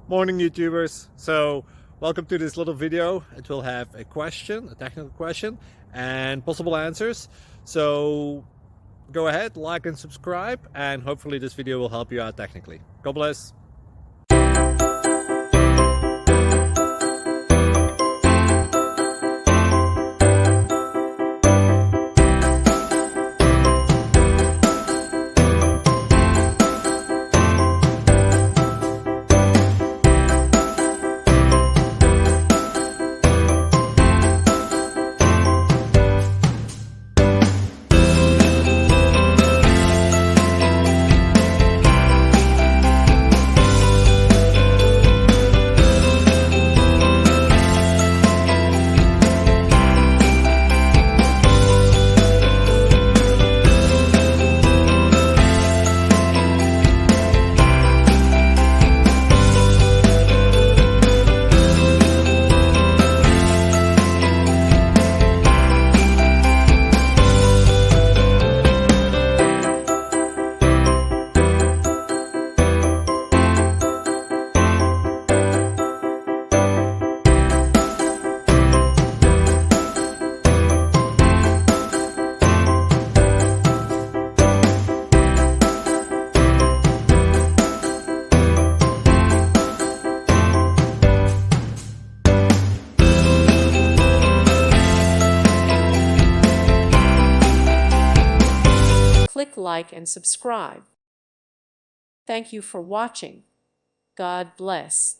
Morning YouTubers. So welcome to this little video. It will have a question, a technical question, and possible answers. So go ahead, like and subscribe, and hopefully this video will help you out technically. God bless. Click like and subscribe. Thank you for watching. God bless.